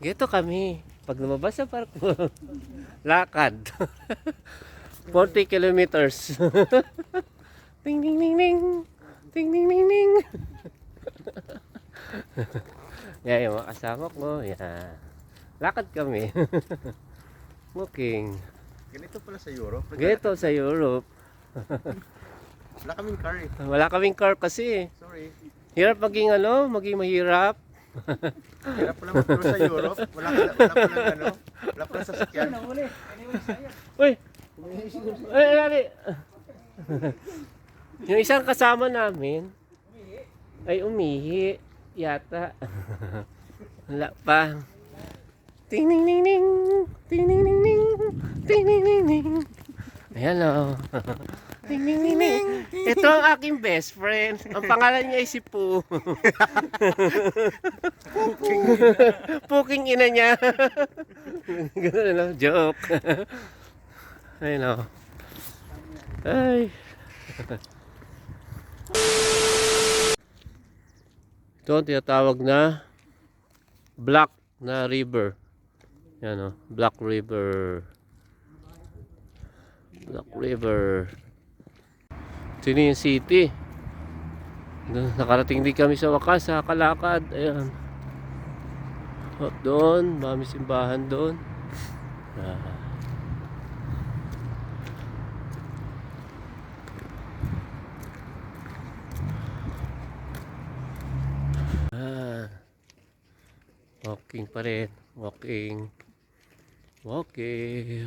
Gito kami. Pag lumabas sa parko, lakad. 40 kilometers. Ting ting ting ting. Ting ting ting ting. Yan yung mga kasama ko. Yan. Lakad kami. Walking. Ganito pala sa Europe. Gito sa Europe. Wala kaming car eh. Wala kaming car kasi. Sorry. Hirap maging maging mahirap. Hirap pala mag-tour sa Europe. Wala pala ano. Wala pala sasakyan. Uy! Ay, lali! Yung isang kasama namin ay umihi yata. Wala pa. Ting ning ning ning. Ting ning ning ning. Ting ning ning ning. Ayan o. Ting ning ning ning. Ito ang aking best friend. Ang pangalan niya ay si Poo. Puking ina niya. Ganun no? Joke. Ayun o. Ay. Ito ang tinatawag na Black na river. Yan o. Black River. Black River. Ito yung city. Nakarating din kami sa wakas sa kalakad. Ayan. At doon, mami simbahan doon. Walking pa rin. Walking. Walking.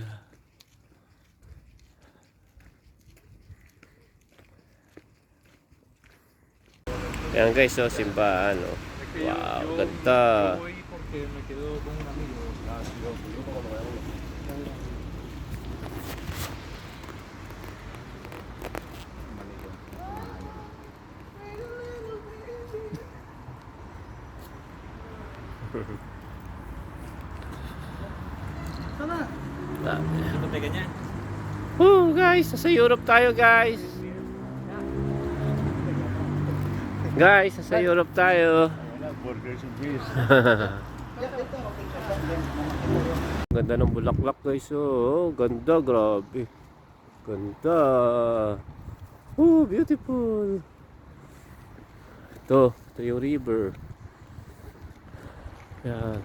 Ayan guys, so simbahan. Oh. Wow, ganda. Guys, nasa Europe tayo guys. Guys, nasa Europe tayo. Ganda ng bulaklak guys. Oh, ganda, grabe. Ganda. Oh, beautiful. Ito yung river. Yan.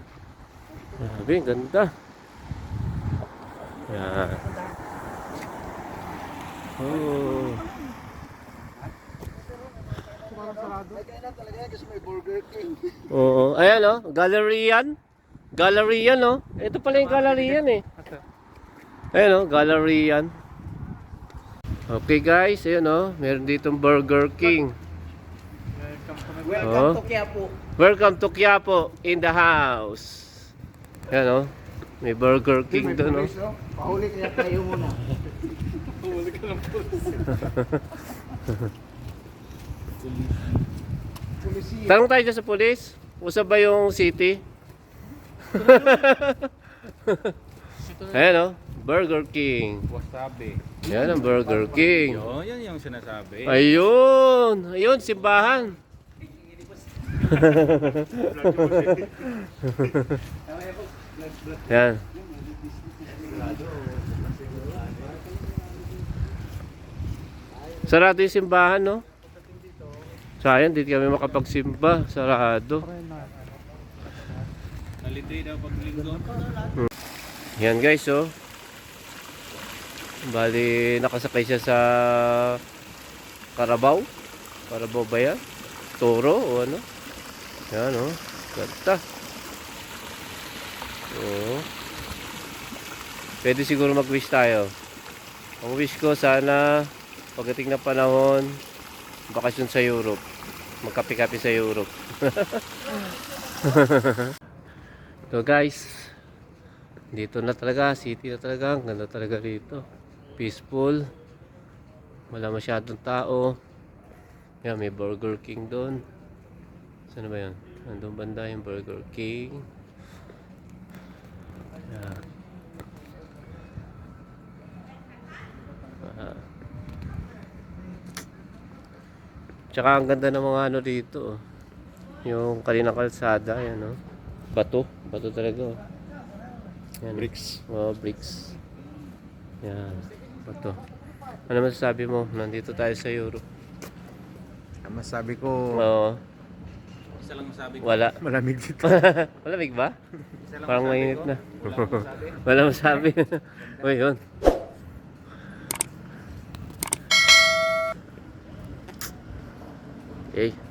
Grabe, ganda. Yan. Oh. Oo, ayan oh, gallery yan. Gallery yan oh. Ito pala yung gallery yan eh. Ayan oh, gallery yan. Okay guys, ayan oh, meron ditong Burger King. Welcome to Quiapo. Welcome to Quiapo in the house. Ayan oh, may Burger King doon oh. Pahuli kaya tayo muna. Pahuli ka lang po. Tanong tayo dyan sa pulis. Usap ba yung city? Ayan o, Burger King. Wasabi. Yan ang Burger King. Yun, yan yung sinasabi. Ayun, ayun, simbahan. Yan. Sarado yung simbahan, no? Sayang, di kami makapagsimba. Sarado. Nalitoy daw pag linggo. Yan guys, oh. Bali, nakasakay siya sa Carabao. Carabao ba yan? Toro o ano? Yan, oh. Ganda. Oo. Pwede siguro mag-wish tayo. Ang wish ko sana pagdating ng panahon, bakasyon sa Europe. Magkape-kape sa Europe. So guys, dito na talaga, city na talaga. Ang ganda talaga rito. Peaceful. Wala masyadong tao. Yan, may Burger King doon. Saan ba yan? Andun banda yung Burger King. Yan. Tsaka ang ganda ng mga ano dito, oh. Yung kaninang kalsada, yan, oh. Bato talaga, oh. Yan, Bricks. oh, bricks. Yan, bato. Ano masasabi mo? Nandito tayo sa Europe. Ang masabi ko, Oo, Isa lang masabi ko. wala. malamig dito. Malamig ba? Isa lang Parang masabi mainit ko. na. Wala akong masabi. Wala masabi. Uy, yun. Okay.